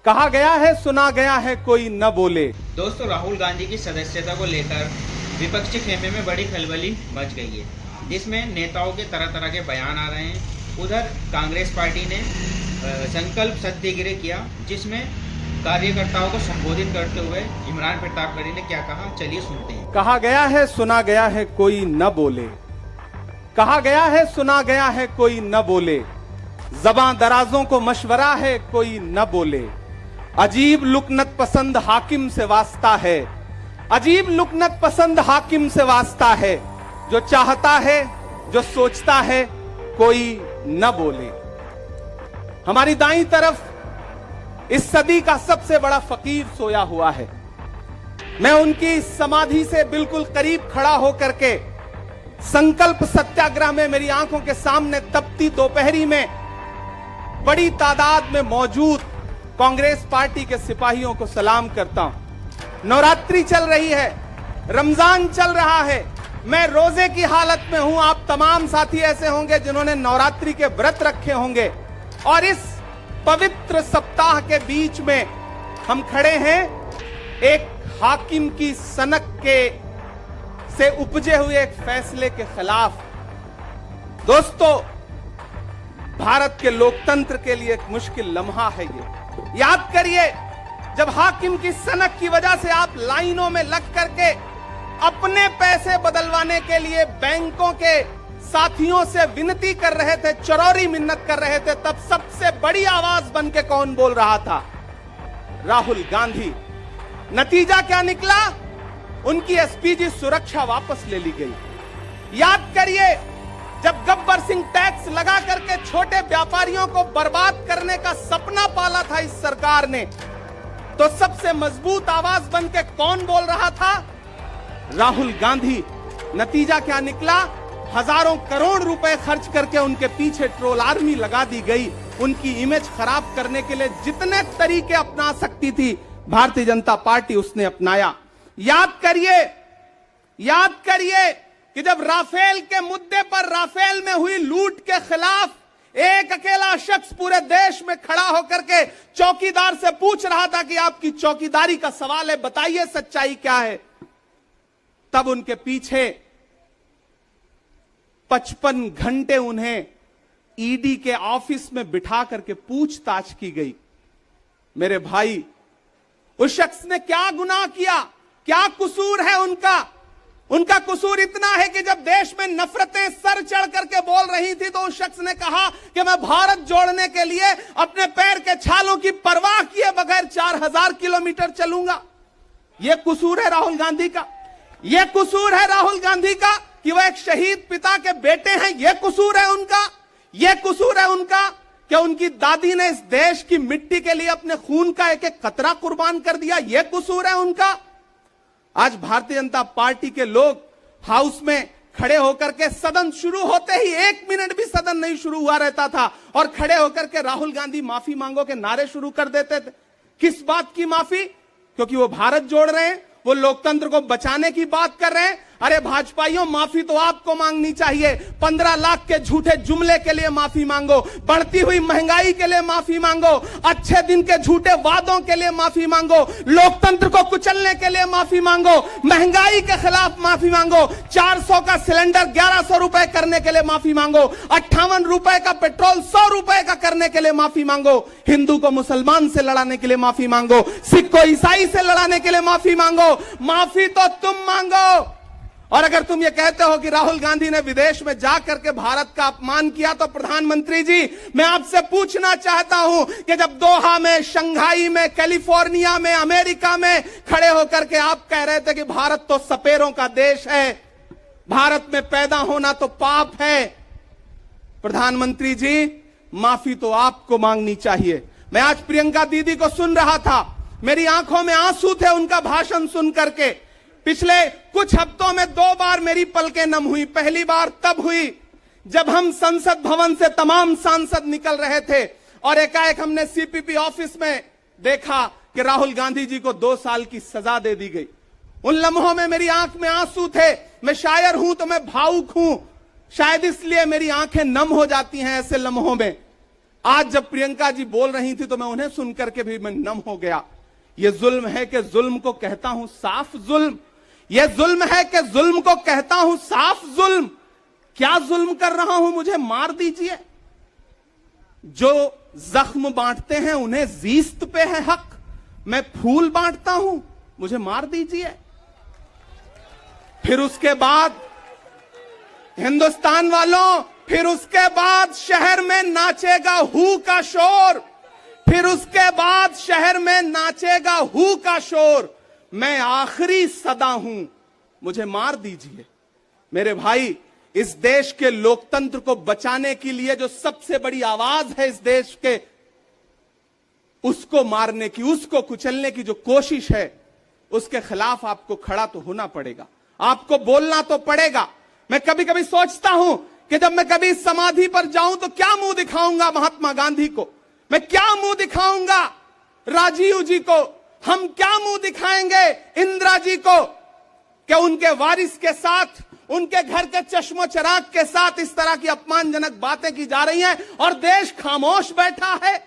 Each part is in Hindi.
कहा गया है सुना गया है कोई न बोले। दोस्तों, राहुल गांधी की सदस्यता को लेकर विपक्षी खेमे में बड़ी खलबली मच गई है, जिसमें नेताओं के तरह तरह के बयान आ रहे हैं। उधर कांग्रेस पार्टी ने संकल्प सत्याग्रह किया, जिसमें कार्यकर्ताओं को संबोधित करते हुए इमरान प्रतापगढ़ी ने क्या कहा, चलिए सुनते हैं। कहा गया है सुना गया है कोई न बोले, कहा गया है सुना गया है कोई न बोले, ज़बां दराजों को मशवरा है कोई न बोले। अजीब लुकनत पसंद हाकिम से वास्ता है, अजीब लुकनत पसंद हाकिम से वास्ता है, जो चाहता है जो सोचता है कोई न बोले। हमारी दाईं तरफ इस सदी का सबसे बड़ा फकीर सोया हुआ है। मैं उनकी समाधि से बिल्कुल करीब खड़ा होकर के संकल्प सत्याग्रह में मेरी आंखों के सामने तपती दोपहरी में बड़ी तादाद में मौजूद कांग्रेस पार्टी के सिपाहियों को सलाम करता हूं। नवरात्रि चल रही है, रमजान चल रहा है, मैं रोजे की हालत में हूं। आप तमाम साथी ऐसे होंगे जिन्होंने नवरात्रि के व्रत रखे होंगे, और इस पवित्र सप्ताह के बीच में हम खड़े हैं एक हाकिम की सनक के से उपजे हुए एक फैसले के खिलाफ। दोस्तों, भारत के लोकतंत्र के लिए एक मुश्किल लम्हा है ये। याद करिए, जब हाकिम की सनक की वजह से आप लाइनों में लग करके अपने पैसे बदलवाने के लिए बैंकों के साथियों से विनती कर रहे थे, चरौरी मिन्नत कर रहे थे, तब सबसे बड़ी आवाज बन के कौन बोल रहा था? राहुल गांधी। नतीजा क्या निकला? उनकी एसपीजी सुरक्षा वापस ले ली गई। याद करिए, जब गब्बर सिंह टैक्स लगा करके छोटे व्यापारियों को बर्बाद करने का सपना पाला था इस सरकार ने, तो सबसे मजबूत आवाज बन के कौन बोल रहा था? राहुल गांधी। नतीजा क्या निकला? हजारों करोड़ रुपए खर्च करके उनके पीछे ट्रोल आर्मी लगा दी गई। उनकी इमेज खराब करने के लिए जितने तरीके अपना सकती थी भारतीय जनता पार्टी, उसने अपनाया। याद करिए कि जब राफेल के मुद्दे पर, राफेल में हुई लूट के खिलाफ एक अकेला शख्स पूरे देश में खड़ा होकर के चौकीदार से पूछ रहा था कि आपकी चौकीदारी का सवाल है, बताइए सच्चाई क्या है, तब उनके पीछे 55 घंटे उन्हें ईडी के ऑफिस में बिठा करके पूछताछ की गई। मेरे भाई, उस शख्स ने क्या गुनाह किया? क्या कसूर है उनका? उनका कसूर इतना है कि जब देश में नफरतें सर चढ़ करके बोल रही थी, तो उस शख्स ने कहा कि मैं भारत जोड़ने के लिए अपने पैर के छालों की परवाह किए बगैर 4000 किलोमीटर चलूंगा। यह कसूर है राहुल गांधी का। यह कसूर है राहुल गांधी का कि वह एक शहीद पिता के बेटे हैं। यह कसूर है उनका। यह कसूर है उनका कि उनकी दादी ने इस देश की मिट्टी के लिए अपने खून का एक एक कतरा कुर्बान कर दिया। यह कसूर है उनका। आज भारतीय जनता पार्टी के लोग हाउस में खड़े होकर के, सदन शुरू होते ही 1 मिनट भी सदन नहीं शुरू हुआ रहता था, और खड़े होकर के राहुल गांधी माफी मांगो के नारे शुरू कर देते थे। किस बात की माफी? क्योंकि वो भारत जोड़ रहे हैं, वो लोकतंत्र को बचाने की बात कर रहे हैं। अरे भाजपाइयों, माफी तो आपको मांगनी चाहिए। 15 लाख के झूठे जुमले के लिए माफी मांगो, बढ़ती हुई महंगाई के लिए माफी मांगो, अच्छे दिन के झूठे वादों के लिए माफी मांगो, लोकतंत्र को कुचलने के लिए माफी मांगो, महंगाई के खिलाफ माफी मांगो, 400 का सिलेंडर 1100 रुपए करने के लिए माफी मांगो, 58 रुपए का पेट्रोल 100 रुपए का करने के लिए माफी मांगो, हिंदू को मुसलमान से लड़ाने के लिए माफी मांगो, सिख को ईसाई से लड़ाने के लिए माफी मांगो। माफी तो तुम मांगो। और अगर तुम ये कहते हो कि राहुल गांधी ने विदेश में जाकर के भारत का अपमान किया, तो प्रधानमंत्री जी, मैं आपसे पूछना चाहता हूं कि जब दोहा में, शंघाई में, कैलिफोर्निया में, अमेरिका में खड़े होकर के आप कह रहे थे कि भारत तो सपेरों का देश है, भारत में पैदा होना तो पाप है, प्रधानमंत्री जी, माफी तो आपको मांगनी चाहिए। मैं आज प्रियंका दीदी को सुन रहा था, मेरी आंखों में आंसू थे उनका भाषण सुन करके। पिछले कुछ हफ्तों में 2 बार मेरी पलकें नम हुई। पहली बार तब हुई जब हम संसद भवन से तमाम सांसद निकल रहे थे, और एकाएक हमने सीपीपी ऑफिस में देखा कि राहुल गांधी जी को 2 साल की सजा दे दी गई। उन लम्हों में मेरी आंख में आंसू थे। मैं शायर हूं तो मैं भावुक हूं, शायद इसलिए मेरी आंखें नम हो जाती हैं ऐसे लम्हों में। आज जब प्रियंका जी बोल रही थी तो मैं उन्हें सुनकर के भी मैं नम हो गया। यह जुल्म है कि जुल्म को कहता हूं साफ जुल्म, यह जुल्म है कि जुल्म को कहता हूं साफ जुल्म। क्या जुल्म कर रहा हूं, मुझे मार दीजिए। जो जख्म बांटते हैं उन्हें जीस्त पे है हक, मैं फूल बांटता हूं, मुझे मार दीजिए। फिर उसके बाद हिंदुस्तान वालों, फिर उसके बाद शहर में नाचेगा हू का शोर, फिर उसके बाद शहर में नाचेगा हू का शोर। मैं आखिरी सदा हूं, मुझे मार दीजिए। मेरे भाई, इस देश के लोकतंत्र को बचाने के लिए जो सबसे बड़ी आवाज है इस देश के, उसको मारने की, उसको कुचलने की जो कोशिश है, उसके खिलाफ आपको खड़ा तो होना पड़ेगा, आपको बोलना तो पड़ेगा। मैं कभी कभी सोचता हूं कि जब मैं कभी समाधि पर जाऊं तो क्या मुंह दिखाऊंगा महात्मा गांधी को, मैं क्या मुंह दिखाऊंगा राजीव जी को, हम क्या मुंह दिखाएंगे इंदिरा जी को, कि उनके वारिस के साथ, उनके घर के चश्मो चिराग के साथ इस तरह की अपमानजनक बातें की जा रही हैं और देश खामोश बैठा है।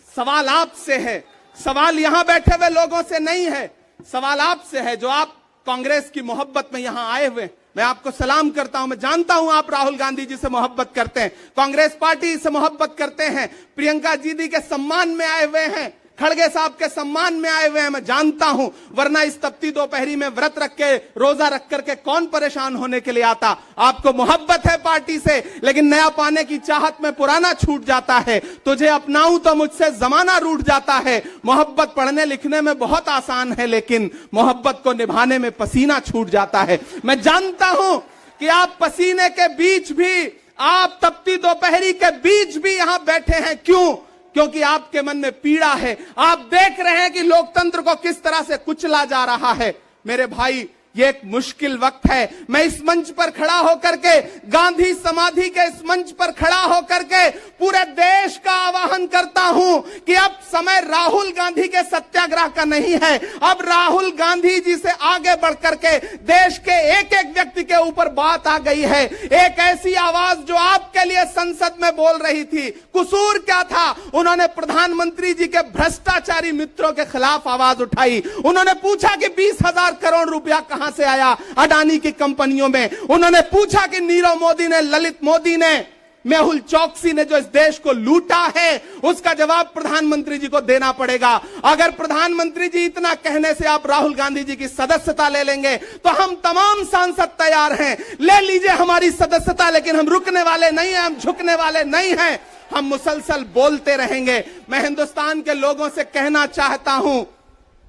सवाल आपसे है, सवाल यहां बैठे हुए लोगों से नहीं है, सवाल आपसे है जो आप कांग्रेस की मोहब्बत में यहां आए हुए। मैं आपको सलाम करता हूं, मैं जानता हूं आप राहुल गांधी जी से मोहब्बत करते हैं, कांग्रेस पार्टी से मोहब्बत करते हैं, प्रियंका दीदी के सम्मान में आए हुए हैं, खड़गे साहब के सम्मान में आए हुए हैं, मैं जानता हूं। वरना इस तपती दोपहरी में व्रत रख के, रोजा रख करके कौन परेशान होने के लिए आता। आपको मोहब्बत है पार्टी से, लेकिन नया पाने की चाहत में पुराना छूट जाता है। तुझे अपनाऊं तो मुझसे जमाना रूठ जाता है। मोहब्बत पढ़ने लिखने में बहुत आसान है, लेकिन मोहब्बत को निभाने में पसीना छूट जाता है। मैं जानता हूं कि आप पसीने के बीच भी, आप तपती दोपहरी के बीच भी यहां बैठे हैं। क्यों? क्योंकि आपके मन में पीड़ा है। आप देख रहे हैं कि लोकतंत्र को किस तरह से कुचला जा रहा है। मेरे भाई, ये एक मुश्किल वक्त है। मैं इस मंच पर खड़ा होकर के, गांधी समाधि के इस मंच पर खड़ा होकर के पूरे देश का आह्वान करता हूं कि अब समय राहुल गांधी के सत्याग्रह का नहीं है। अब राहुल गांधी जी से आगे बढ़ करके देश के एक एक व्यक्ति के ऊपर बात आ गई है। एक ऐसी आवाज जो आपके लिए संसद में बोल रही थी, कसूर क्या था? उन्होंने प्रधानमंत्री जी के भ्रष्टाचारी मित्रों के खिलाफ आवाज उठाई। उन्होंने पूछा कि 20,000 करोड़ रुपया कहां से आया अडानी की कंपनियों में। उन्होंने पूछा कि नीरव मोदी ने, ललित मोदी ने, मेहुल चौकसी ने जो इस देश को लूटा है, उसका जवाब प्रधानमंत्री जी को देना पड़ेगा। अगर प्रधानमंत्री जी इतना कहने से आप राहुल गांधी जी की सदस्यता ले लेंगे तो हम तमाम सांसद तैयार हैं, ले लीजिए हमारी सदस्यता, लेकिन हम रुकने वाले नहीं हैं, हम झुकने वाले नहीं हैं, हम मुसलसल बोलते रहेंगे। मैं हिंदुस्तान के लोगों से कहना चाहता हूं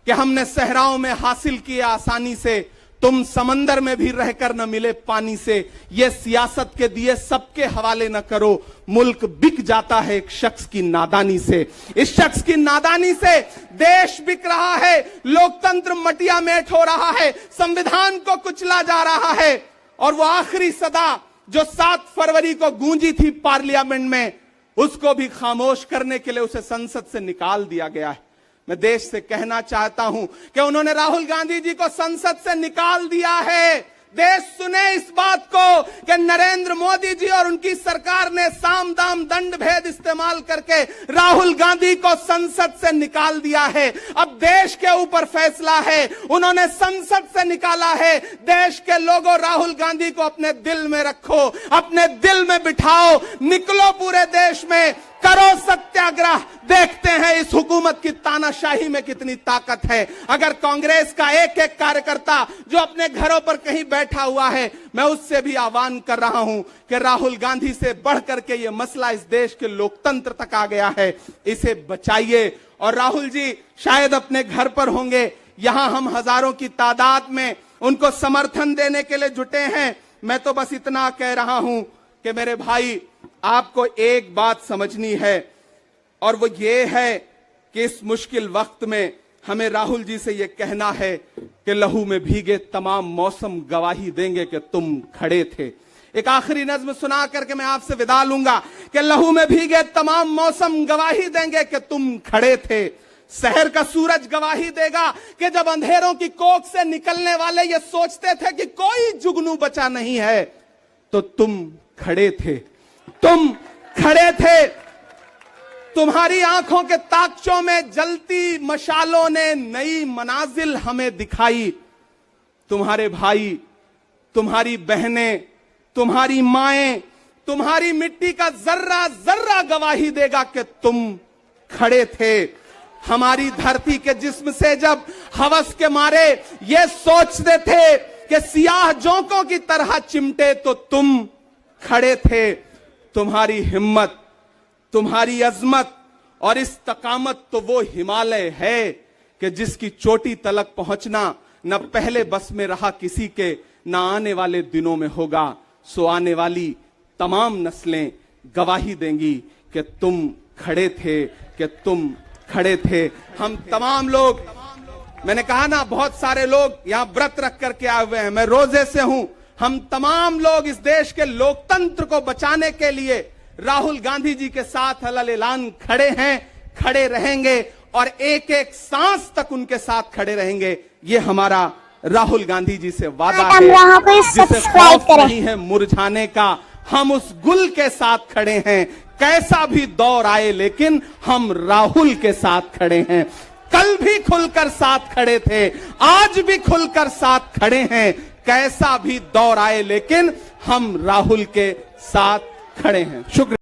कि हमने सहराओं में हासिल किया आसानी से, तुम समंदर में भी रहकर न मिले पानी से। यह सियासत के दिए सबके हवाले न करो, मुल्क बिक जाता है एक शख्स की नादानी से। इस शख्स की नादानी से देश बिक रहा है, लोकतंत्र मटिया मेट हो रहा है, संविधान को कुचला जा रहा है। और वो आखिरी सदा जो 7 फरवरी को गूंजी थी पार्लियामेंट में, उसको भी खामोश करने के लिए उसे संसद से निकाल दिया गया है। मैं देश से कहना चाहता हूं कि उन्होंने राहुल गांधी जी को संसद से निकाल दिया है। देश सुने इस बात को कि नरेंद्र मोदी जी और उनकी सरकार ने साम दाम दंड भेद इस्तेमाल करके राहुल गांधी को संसद से निकाल दिया है। अब देश के ऊपर फैसला है, उन्होंने संसद से निकाला है। देश के लोगों, राहुल गांधी को अपने दिल में रखो, अपने दिल में बिठाओ, निकलो पूरे देश में, करो सत्याग्रह। देखते हैं इस हुकूमत की तानाशाही में कितनी ताकत है। अगर कांग्रेस का एक एक कार्यकर्ता जो अपने घरों पर कहीं बैठा हुआ है, मैं उससे भी आह्वान कर रहा हूं कि राहुल गांधी से बढ़कर के ये मसला इस देश के लोकतंत्र तक आ गया है, इसे बचाइए। और राहुल जी शायद अपने घर पर होंगे, यहां हम हजारों की तादाद में उनको समर्थन देने के लिए जुटे हैं। मैं तो बस इतना कह रहा हूं कि मेरे भाई, आपको एक बात समझनी है, और वो ये है कि इस मुश्किल वक्त में हमें राहुल जी से ये कहना है कि लहू में भीगे तमाम मौसम गवाही देंगे कि तुम खड़े थे। एक आखिरी नज्म सुना करके मैं आपसे विदा लूंगा कि लहू में भीगे तमाम मौसम गवाही देंगे कि तुम खड़े थे। शहर का सूरज गवाही देगा कि जब अंधेरों की कोख से निकलने वाले ये सोचते थे कि कोई जुगनू बचा नहीं है, तो तुम खड़े थे, तुम खड़े थे। तुम्हारी आंखों के ताकचों में जलती मशालों ने नई मनाजिल हमें दिखाई। तुम्हारे भाई, तुम्हारी बहनें, तुम्हारी माएं, तुम्हारी मिट्टी का जर्रा जर्रा गवाही देगा कि तुम खड़े थे। हमारी धरती के जिस्म से जब हवस के मारे ये सोचते थे कि सियाह जोंकों की तरह चिमटे, तो तुम खड़े थे। तुम्हारी हिम्मत, तुम्हारी अजमत और इस्तकामत तो वो हिमालय है कि जिसकी चोटी तलक पहुंचना न पहले बस में रहा किसी के, न आने वाले दिनों में होगा। सो आने वाली तमाम नस्लें गवाही देंगी कि तुम खड़े थे, कि तुम खड़े थे। हम तमाम लोग, मैंने कहा ना, बहुत सारे लोग यहां व्रत रख करके आए हुए हैं, मैं रोजे से हूं। हम तमाम लोग इस देश के लोकतंत्र को बचाने के लिए राहुल गांधी जी के साथ अलल ऐलान खड़े हैं, खड़े रहेंगे और एक एक सांस तक उनके साथ खड़े रहेंगे। ये हमारा राहुल गांधी जी से वादा है, जिसे खौफ नहीं है मुरझाने का। हम उस गुल के साथ खड़े हैं, कैसा भी दौर आए, लेकिन हम राहुल के साथ खड़े हैं। कल भी खुलकर साथ खड़े थे, आज भी खुलकर साथ खड़े हैं। कैसा भी दौर आए, लेकिन हम राहुल के साथ खड़े हैं। शुक्रिया।